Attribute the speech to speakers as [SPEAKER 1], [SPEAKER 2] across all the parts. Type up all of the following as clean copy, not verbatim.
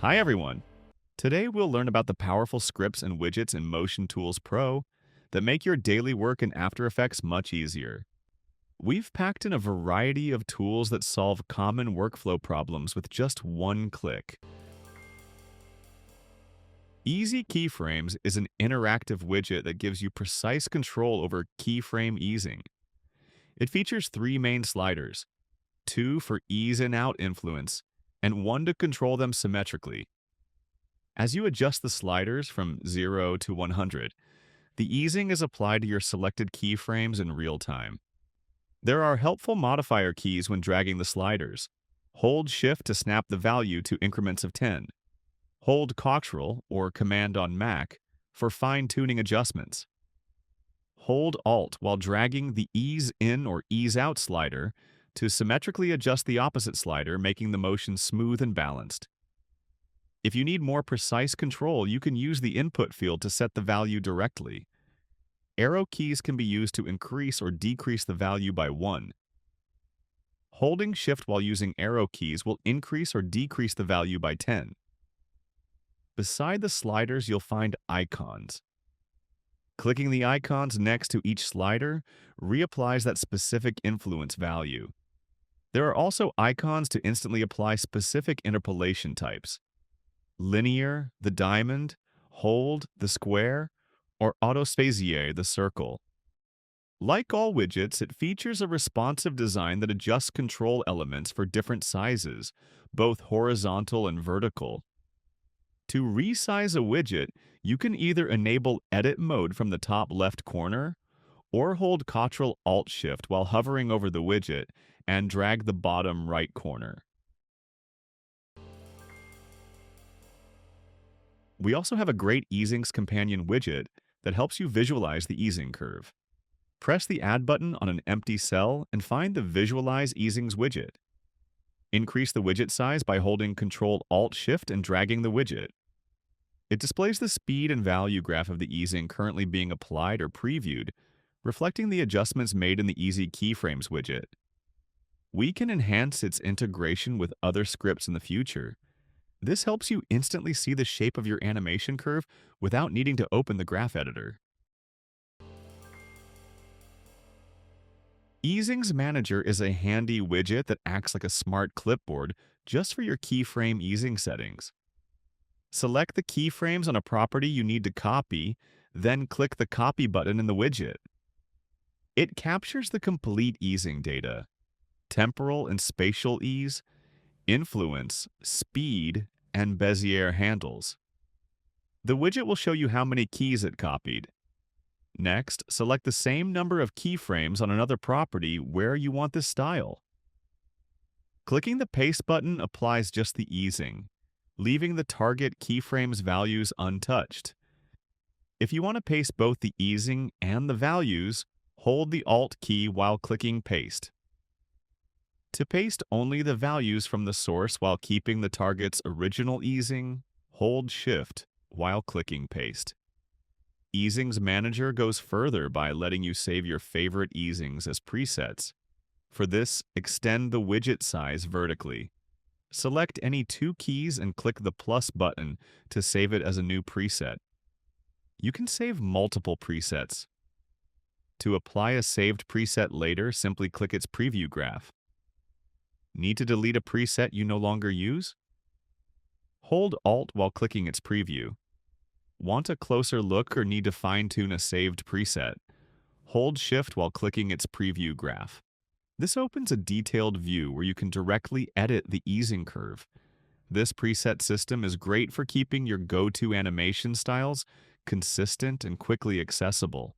[SPEAKER 1] Hi everyone! Today we'll learn about the powerful scripts and widgets in Motion Tools Pro that make your daily work in After Effects much easier. We've packed in a variety of tools that solve common workflow problems with just one click. Easy Keyframes is an interactive widget that gives you precise control over keyframe easing. It features three main sliders, two for ease and out influence, and one to control them symmetrically. As you adjust the sliders from 0 to 100, the easing is applied to your selected keyframes in real time. There are helpful modifier keys when dragging the sliders. Hold Shift to snap the value to increments of 10. Hold Ctrl or Command on Mac for fine-tuning adjustments. Hold Alt while dragging the Ease In or Ease Out slider to symmetrically adjust the opposite slider, making the motion smooth and balanced. If you need more precise control, you can use the input field to set the value directly. Arrow keys can be used to increase or decrease the value by 1. Holding Shift while using arrow keys will increase or decrease the value by 10. Beside the sliders, you'll find icons. Clicking the icons next to each slider reapplies that specific influence value. There are also icons to instantly apply specific interpolation types: linear, the diamond, hold, the square, or autosphazier, the circle. Like all widgets, it features a responsive design that adjusts control elements for different sizes, both horizontal and vertical. To resize a widget, you can either enable edit mode from the top left corner, or hold Ctrl-Alt-Shift while hovering over the widget and drag the bottom right corner. We also have a great Easings companion widget that helps you visualize the easing curve. Press the Add button on an empty cell and find the Visualize Easings widget. Increase the widget size by holding Ctrl-Alt-Shift and dragging the widget. It displays the speed and value graph of the easing currently being applied or previewed, reflecting the adjustments made in the Easy Keyframes widget. We can enhance its integration with other scripts in the future. This helps you instantly see the shape of your animation curve without needing to open the graph editor. Easings Manager is a handy widget that acts like a smart clipboard just for your keyframe easing settings. Select the keyframes on a property you need to copy, then click the Copy button in the widget. It captures the complete easing data: temporal and spatial ease, influence, speed, and Bezier handles. The widget will show you how many keys it copied. Next, select the same number of keyframes on another property where you want this style. Clicking the Paste button applies just the easing, leaving the target keyframe's values untouched. If you want to paste both the easing and the values, hold the Alt key while clicking Paste. To paste only the values from the source while keeping the target's original easing, hold Shift while clicking Paste. Easings Manager goes further by letting you save your favorite easings as presets. For this, extend the widget size vertically. Select any two keys and click the plus button to save it as a new preset. You can save multiple presets. To apply a saved preset later, simply click its preview graph. Need to delete a preset you no longer use? Hold Alt while clicking its preview. Want a closer look or need to fine-tune a saved preset? Hold Shift while clicking its preview graph. This opens a detailed view where you can directly edit the easing curve. This preset system is great for keeping your go-to animation styles consistent and quickly accessible.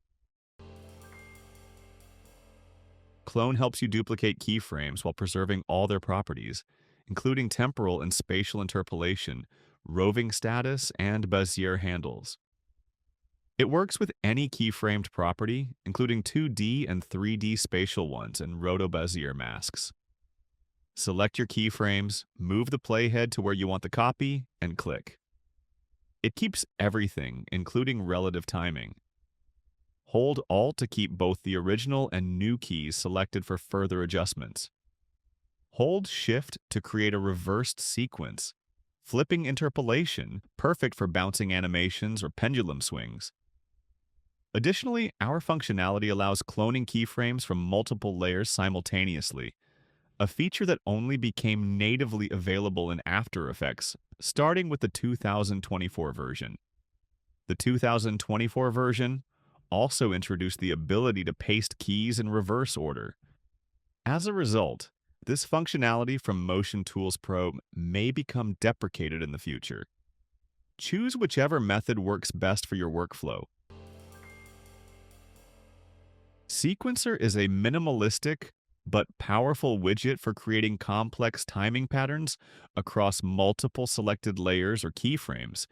[SPEAKER 1] Clone helps you duplicate keyframes while preserving all their properties, including temporal and spatial interpolation, roving status, and Bezier handles. It works with any keyframed property, including 2D and 3D spatial ones and roto-Bezier masks. Select your keyframes, move the playhead to where you want the copy, and click. It keeps everything, including relative timing. Hold Alt to keep both the original and new keys selected for further adjustments. Hold Shift to create a reversed sequence. flipping interpolation, perfect for bouncing animations or pendulum swings. Additionally, our functionality allows cloning keyframes from multiple layers simultaneously, a feature that only became natively available in After Effects, starting with the 2024 version. The 2024 version also introduced the ability to paste keys in reverse order. As a result, this functionality from Motion Tools Pro may become deprecated in the future. Choose whichever method works best for your workflow. Sequencer is a minimalistic but powerful widget for creating complex timing patterns across multiple selected layers or keyframes.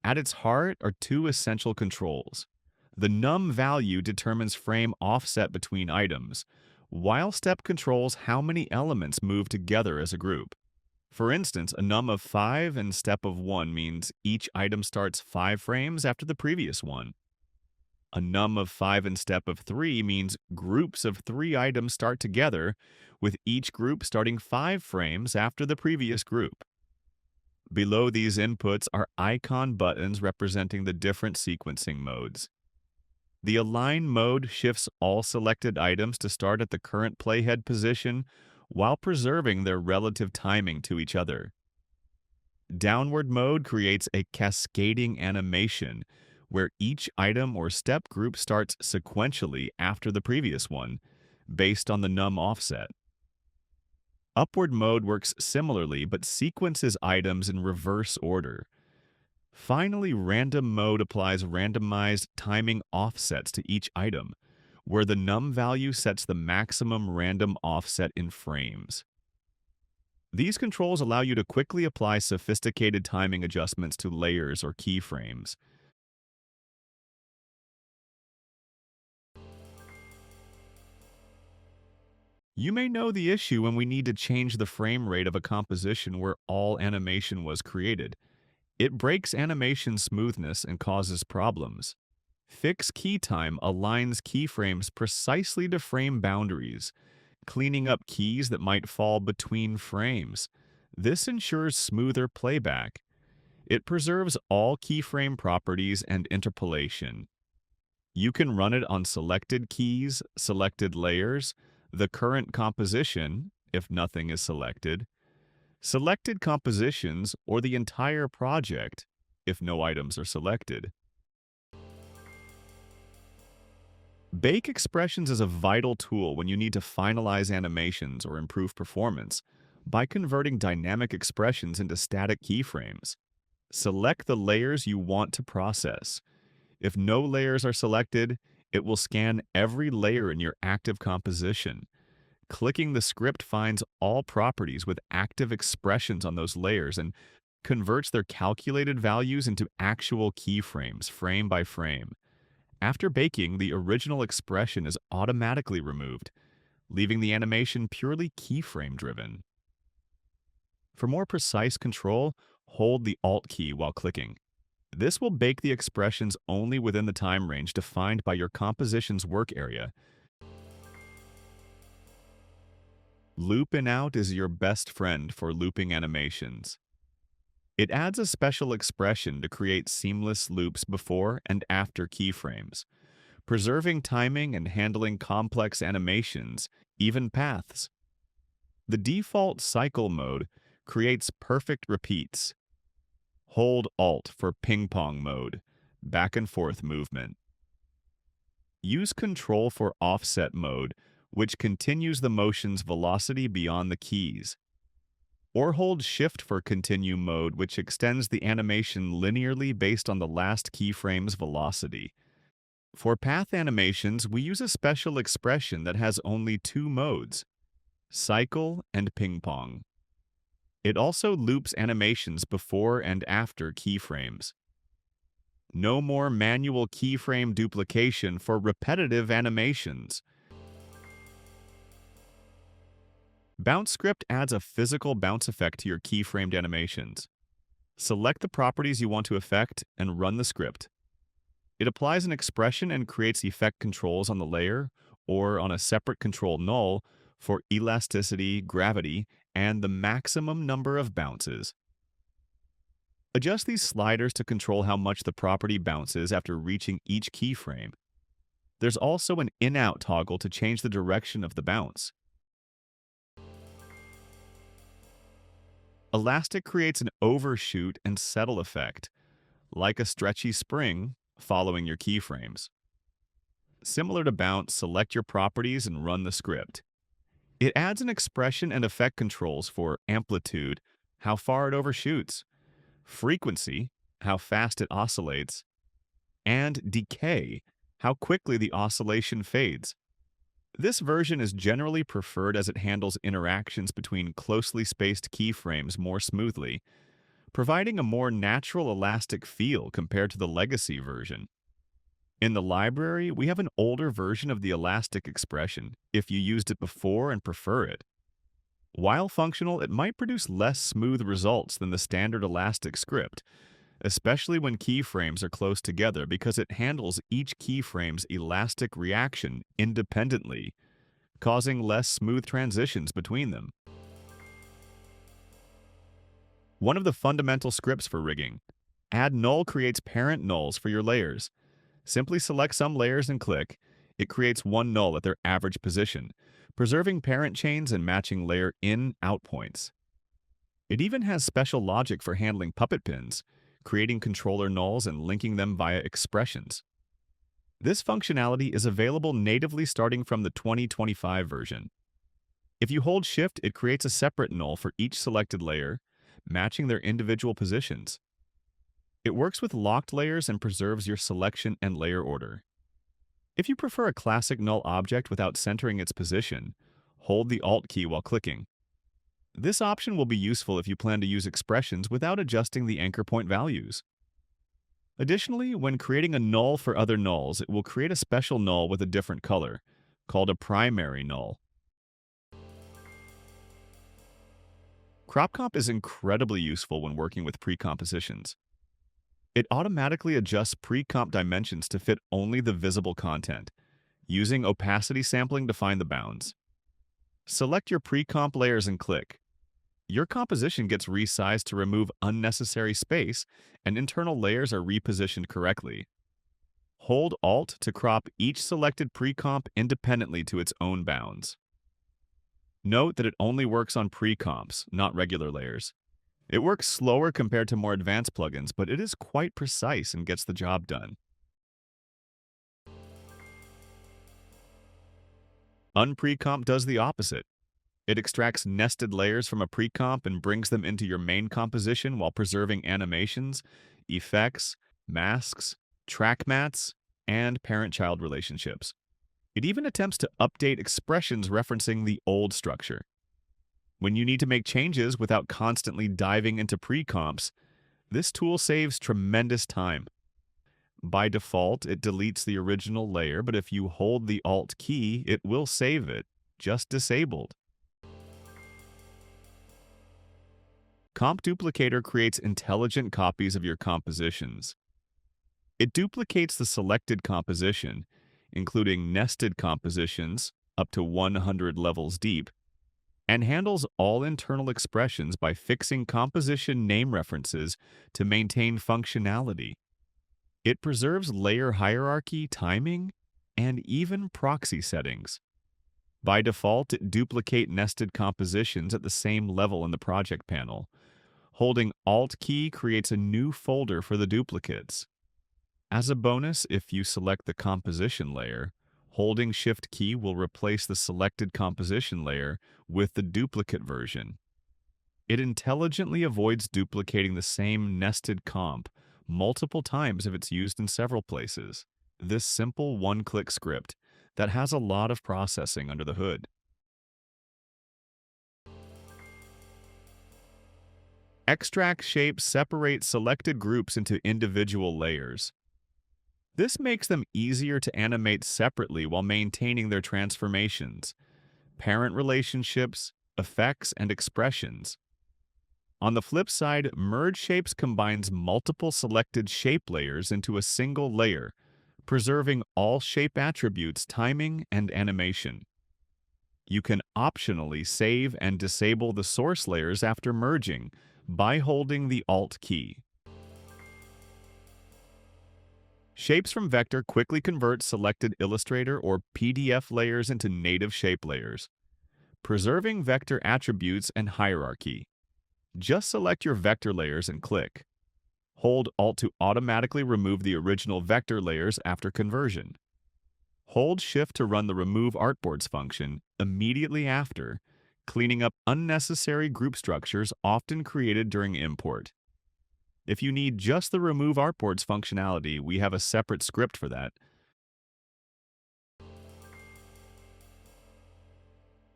[SPEAKER 1] At its heart are two essential controls. The num value determines frame offset between items, while step controls how many elements move together as a group. For instance, a num of 5 and step of 1 means each item starts 5 frames after the previous one. A num of 5 and step of 3 means groups of 3 items start together, with each group starting 5 frames after the previous group. Below these inputs are icon buttons representing the different sequencing modes. The Align mode shifts all selected items to start at the current playhead position while preserving their relative timing to each other. Downward mode creates a cascading animation where each item or step group starts sequentially after the previous one, based on the num offset. Upward mode works similarly but sequences items in reverse order. Finally, random mode applies randomized timing offsets to each item, where the num value sets the maximum random offset in frames. These controls allow you to quickly apply sophisticated timing adjustments to layers or keyframes. You may know the issue when we need to change the frame rate of a composition where all animation was created. It breaks animation smoothness and causes problems. Fix Key Time aligns keyframes precisely to frame boundaries, cleaning up keys that might fall between frames. This ensures smoother playback. It preserves all keyframe properties and interpolation. You can run it on selected keys, selected layers, the current composition, if nothing is selected, selected compositions, or the entire project, if no items are selected. Bake expressions is a vital tool when you need to finalize animations or improve performance by converting dynamic expressions into static keyframes. Select the layers you want to process. If no layers are selected, it will scan every layer in your active composition. Clicking the script finds all properties with active expressions on those layers and converts their calculated values into actual keyframes, frame by frame. After baking, the original expression is automatically removed, leaving the animation purely keyframe-driven. For more precise control, hold the Alt key while clicking. This will bake the expressions only within the time range defined by your composition's work area. Loop in out is your best friend for looping animations. It adds a special expression to create seamless loops before and after keyframes, preserving timing and handling complex animations, even paths. The default cycle mode creates perfect repeats. Hold Alt for ping-pong mode, back and forth movement. Use Control for offset mode, which continues the motion's velocity beyond the keys. Or hold Shift for continue mode, which extends the animation linearly based on the last keyframe's velocity. For path animations, we use a special expression that has only two modes, cycle and ping-pong. It also loops animations before and after keyframes. No more manual keyframe duplication for repetitive animations. Bounce Script adds a physical bounce effect to your keyframed animations. Select the properties you want to affect and run the script. It applies an expression and creates effect controls on the layer or on a separate control null for elasticity, gravity, and the maximum number of bounces. Adjust these sliders to control how much the property bounces after reaching each keyframe. There's also an in-out toggle to change the direction of the bounce. Elastic creates an overshoot and settle effect, like a stretchy spring following your keyframes. Similar to bounce, select your properties and run the script. It adds an expression and effect controls for amplitude, how far it overshoots, frequency, how fast it oscillates, and decay, how quickly the oscillation fades. This version is generally preferred as it handles interactions between closely spaced keyframes more smoothly, providing a more natural elastic feel compared to the legacy version. In the library, we have an older version of the elastic expression if you used it before and prefer it. While functional, it might produce less smooth results than the standard elastic script, especially when keyframes are close together because it handles each keyframe's elastic reaction independently, causing less smooth transitions between them. One of the fundamental scripts for rigging. Add null creates parent nulls for your layers. Simply select some layers and click. It creates one null at their average position, preserving parent chains and matching layer in-out points. It even has special logic for handling puppet pins, creating controller nulls and linking them via expressions. This functionality is available natively starting from the 2025 version. If you hold Shift, it creates a separate null for each selected layer, matching their individual positions. It works with locked layers and preserves your selection and layer order. If you prefer a classic null object without centering its position, hold the Alt key while clicking. This option will be useful if you plan to use expressions without adjusting the anchor point values. Additionally, when creating a null for other nulls, it will create a special null with a different color, called a primary null. CropComp is incredibly useful when working with precompositions. It automatically adjusts pre-comp dimensions to fit only the visible content, using opacity sampling to find the bounds. Select your pre-comp layers and click. Your composition gets resized to remove unnecessary space, and internal layers are repositioned correctly. Hold Alt to crop each selected pre-comp independently to its own bounds. Note that it only works on pre-comps, not regular layers. It works slower compared to more advanced plugins, but it is quite precise and gets the job done. Un-PreComp does the opposite. It extracts nested layers from a pre-comp and brings them into your main composition while preserving animations, effects, masks, track mats, and parent-child relationships. It even attempts to update expressions referencing the old structure. When you need to make changes without constantly diving into pre-comps, this tool saves tremendous time. By default, it deletes the original layer, but if you hold the Alt key, it will save it, just disabled. Comp Duplicator creates intelligent copies of your compositions. It duplicates the selected composition, including nested compositions up to 100 levels deep, and handles all internal expressions by fixing composition name references to maintain functionality. It preserves layer hierarchy, timing, and even proxy settings. By default, it duplicates nested compositions at the same level in the project panel. Holding Alt key creates a new folder for the duplicates. As a bonus, if you select the composition layer, holding Shift key will replace the selected composition layer with the duplicate version. It intelligently avoids duplicating the same nested comp multiple times if it's used in several places. This simple one-click script that has a lot of processing under the hood. Extract shapes separate selected groups into individual layers. This makes them easier to animate separately while maintaining their transformations, parent relationships, effects, and expressions. On the flip side, Merge Shapes combines multiple selected shape layers into a single layer, preserving all shape attributes, timing, and animation. You can optionally save and disable the source layers after merging by holding the Alt key. Shapes from Vector quickly convert selected Illustrator or PDF layers into native shape layers, preserving vector attributes and hierarchy. Just select your vector layers and click. Hold Alt to automatically remove the original vector layers after conversion. Hold Shift to run the Remove Artboards function immediately after, cleaning up unnecessary group structures often created during import. If you need just the Remove Artboards functionality, we have a separate script for that.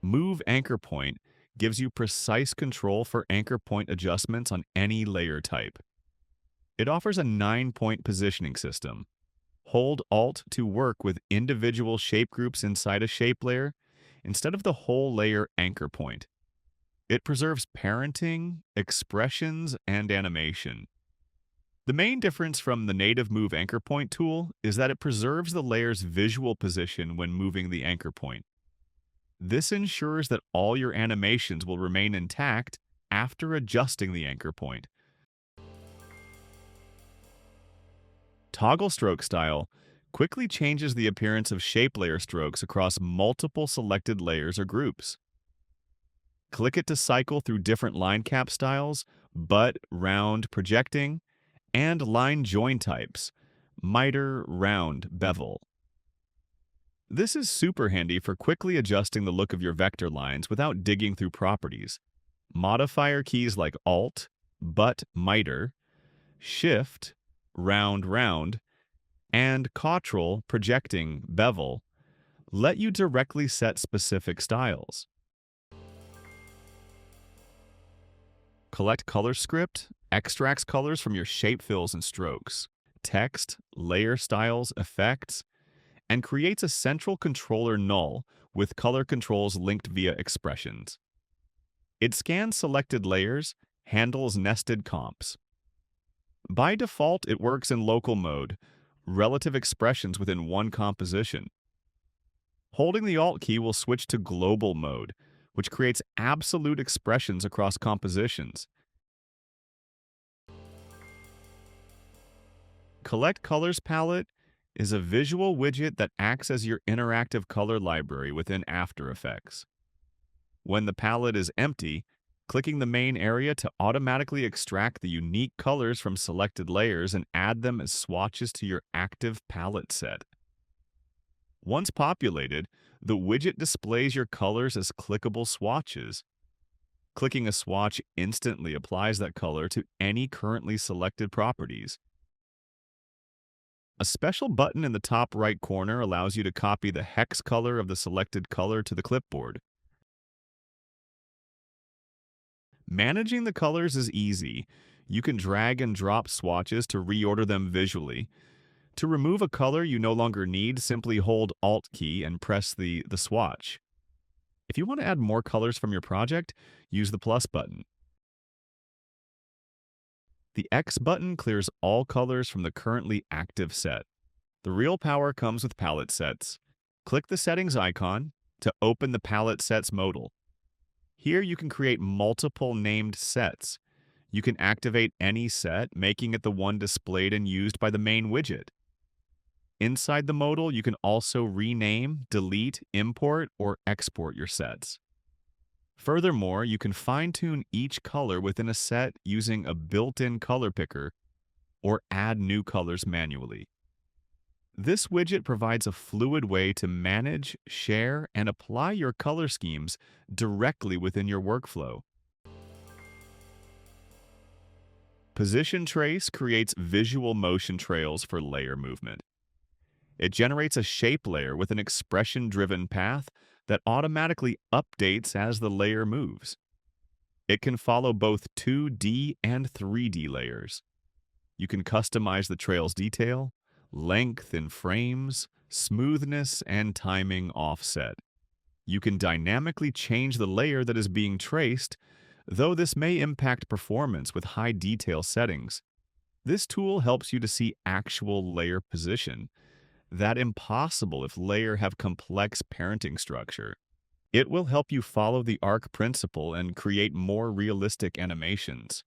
[SPEAKER 1] Move Anchor Point gives you precise control for anchor point adjustments on any layer type. It offers a 9-point positioning system. Hold Alt to work with individual shape groups inside a shape layer instead of the whole layer anchor point. It preserves parenting, expressions, and animation. The main difference from the native Move Anchor Point tool is that it preserves the layer's visual position when moving the anchor point. This ensures that all your animations will remain intact after adjusting the anchor point. Toggle Stroke Style quickly changes the appearance of shape layer strokes across multiple selected layers or groups. Click it to cycle through different line cap styles, butt, round, projecting, and line join types, miter, round, bevel. This is super handy for quickly adjusting the look of your vector lines without digging through properties. Modifier keys like Alt, butt, miter, Shift, round, round, and Ctrl, projecting, bevel, let you directly set specific styles. Collect Color Script extracts colors from your shape fills and strokes, text, layer styles, effects, and creates a central controller null with color controls linked via expressions. It scans selected layers, handles nested comps. By default, it works in local mode, relative expressions within one composition. Holding the Alt key will switch to global mode, which creates absolute expressions across compositions. Collect Colors Palette is a visual widget that acts as your interactive color library within After Effects. When the palette is empty, clicking the main area to automatically extract the unique colors from selected layers and add them as swatches to your active palette set. Once populated, the widget displays your colors as clickable swatches. Clicking a swatch instantly applies that color to any currently selected properties. A special button in the top right corner allows you to copy the hex color of the selected color to the clipboard. Managing the colors is easy. You can drag and drop swatches to reorder them visually. To remove a color you no longer need, simply hold Alt key and press the swatch. If you want to add more colors from your project, use the plus button. The X button clears all colors from the currently active set. The real power comes with palette sets. Click the settings icon to open the palette sets modal. Here you can create multiple named sets. You can activate any set, making it the one displayed and used by the main widget. Inside the modal, you can also rename, delete, import, or export your sets. Furthermore, you can fine-tune each color within a set using a built-in color picker or add new colors manually. This widget provides a fluid way to manage, share, and apply your color schemes directly within your workflow. Position Trace creates visual motion trails for layer movement. It generates a shape layer with an expression-driven path that automatically updates as the layer moves. It can follow both 2D and 3D layers. You can customize the trail's detail, length in frames, smoothness, and timing offset. You can dynamically change the layer that is being traced, though this may impact performance with high detail settings. This tool helps you to see actual layer position. That's impossible if layer have complex parenting structure. It will help you follow the arc principle and create more realistic animations.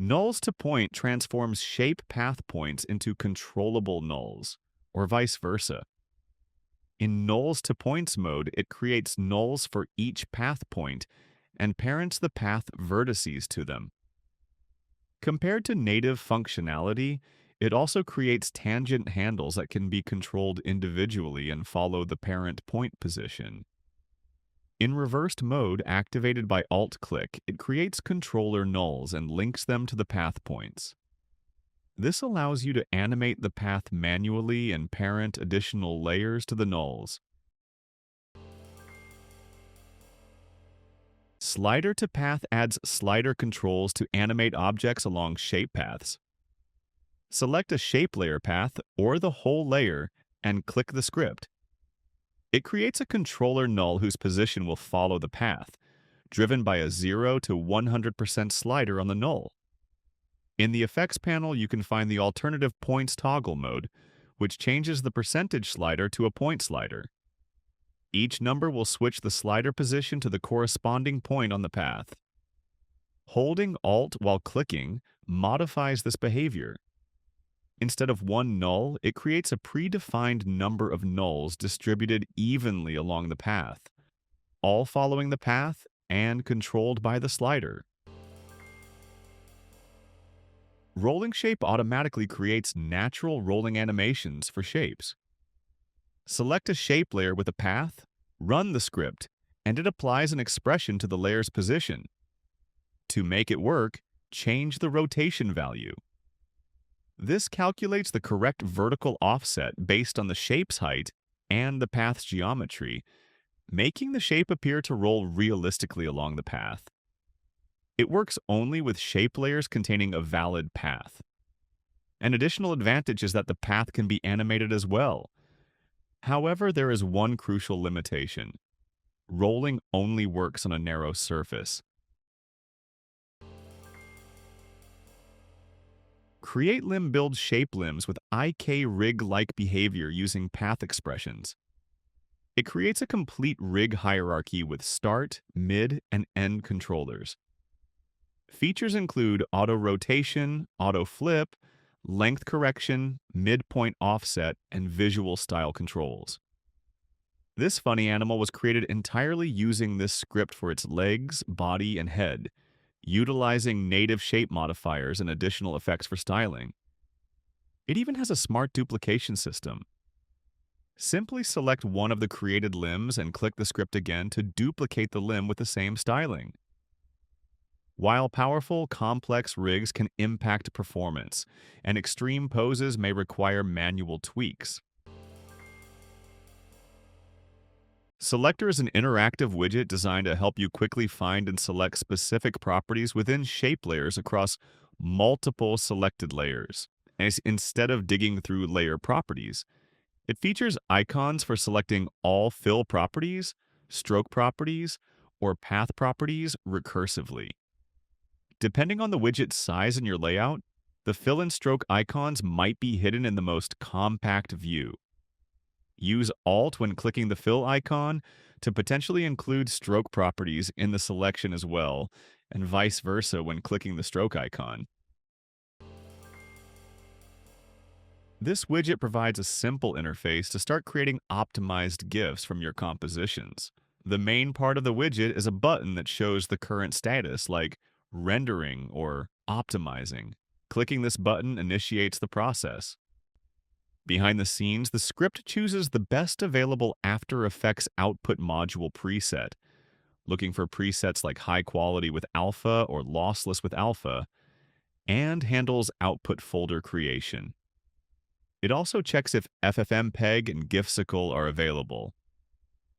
[SPEAKER 1] Nulls to point transforms shape path points into controllable nulls, or vice versa. In Nulls to Points mode, it creates nulls for each path point and parents the path vertices to them. Compared to native functionality, it also creates tangent handles that can be controlled individually and follow the parent point position. In reversed mode, activated by Alt-click, it creates controller nulls and links them to the path points. This allows you to animate the path manually and parent additional layers to the nulls. Slider to Path adds slider controls to animate objects along shape paths. Select a shape layer path or the whole layer and click the script. It creates a controller null whose position will follow the path, driven by a 0 to 100% slider on the null. In the effects panel, you can find the alternative points toggle mode, which changes the percentage slider to a point slider. Each number will switch the slider position to the corresponding point on the path. Holding Alt while clicking modifies this behavior. Instead of one null, it creates a predefined number of nulls distributed evenly along the path, all following the path and controlled by the slider. Rolling Shape automatically creates natural rolling animations for shapes. Select a shape layer with a path, run the script, and it applies an expression to the layer's position. To make it work, change the rotation value. This calculates the correct vertical offset based on the shape's height and the path's geometry, making the shape appear to roll realistically along the path. It works only with shape layers containing a valid path. An additional advantage is that the path can be animated as well. However, there is one crucial limitation. Rolling only works on a narrow surface. Create Limb builds shape limbs with IK rig-like behavior using path expressions. It creates a complete rig hierarchy with start, mid, and end controllers. Features include auto rotation, auto flip, length correction, midpoint offset, and visual style controls. This funny animal was created entirely using this script for its legs, body, and head, utilizing native shape modifiers and additional effects for styling. It even has a smart duplication system. Simply select one of the created limbs and click the script again to duplicate the limb with the same styling. While powerful, complex rigs can impact performance, and extreme poses may require manual tweaks. Selector is an interactive widget designed to help you quickly find and select specific properties within shape layers across multiple selected layers. Instead of digging through layer properties, it features icons for selecting all fill properties, stroke properties, or path properties recursively. Depending on the widget's size and your layout, the fill and stroke icons might be hidden in the most compact view. Use Alt when clicking the fill icon to potentially include stroke properties in the selection as well, and vice versa when clicking the stroke icon. This widget provides a simple interface to start creating optimized GIFs from your compositions. The main part of the widget is a button that shows the current status, like rendering or optimizing. Clicking this button initiates the process. Behind the scenes, the script chooses the best available After Effects output module preset, looking for presets like High Quality with Alpha or Lossless with Alpha, and handles output folder creation. It also checks if FFmpeg and GIFsicle are available.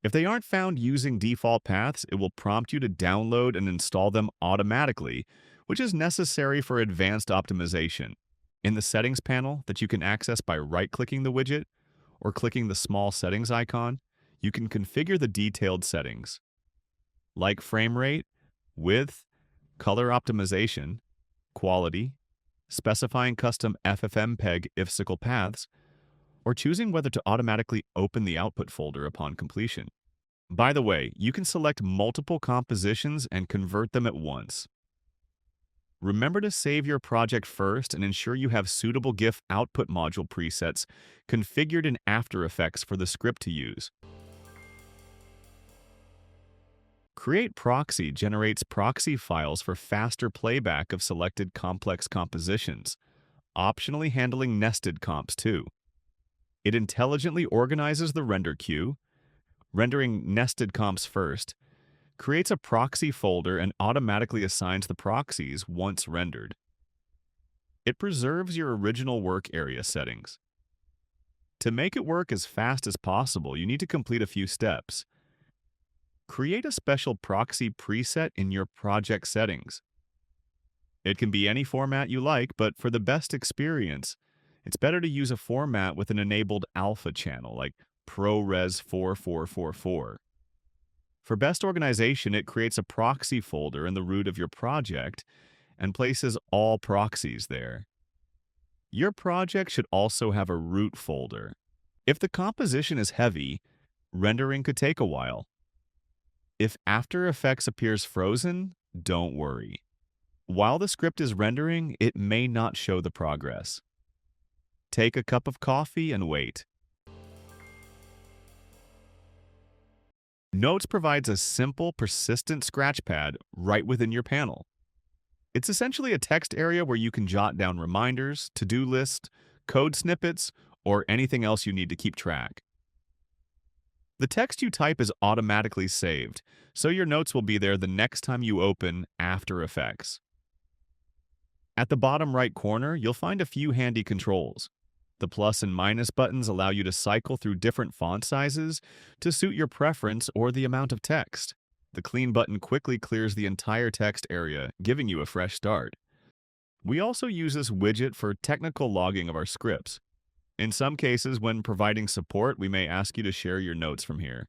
[SPEAKER 1] If they aren't found using default paths, it will prompt you to download and install them automatically, which is necessary for advanced optimization. In the Settings panel that you can access by right-clicking the widget or clicking the small settings icon, you can configure the detailed settings, like frame rate, width, color optimization, quality, specifying custom FFmpeg ifsicle paths, or choosing whether to automatically open the output folder upon completion. By the way, you can select multiple compositions and convert them at once. Remember to save your project first and ensure you have suitable GIF output module presets configured in After Effects for the script to use. Create Proxy generates proxy files for faster playback of selected complex compositions, optionally handling nested comps too. It intelligently organizes the render queue, rendering nested comps first, creates a proxy folder and automatically assigns the proxies once rendered. It preserves your original work area settings. To make it work as fast as possible, you need to complete a few steps. Create a special proxy preset in your project settings. It can be any format you like, but for the best experience, it's better to use a format with an enabled alpha channel like ProRes 4444. For best organization, it creates a proxy folder in the root of your project and places all proxies there. Your project should also have a root folder. If the composition is heavy, rendering could take a while. If After Effects appears frozen, don't worry. While the script is rendering, it may not show the progress. Take a cup of coffee and wait. Notes provides a simple, persistent scratchpad right within your panel. It's essentially a text area where you can jot down reminders, to-do lists, code snippets, or anything else you need to keep track. The text you type is automatically saved, so your notes will be there the next time you open After Effects. At the bottom right corner, you'll find a few handy controls. The plus and minus buttons allow you to cycle through different font sizes to suit your preference or the amount of text. The clean button quickly clears the entire text area, giving you a fresh start. We also use this widget for technical logging of our scripts. In some cases, when providing support, we may ask you to share your notes from here.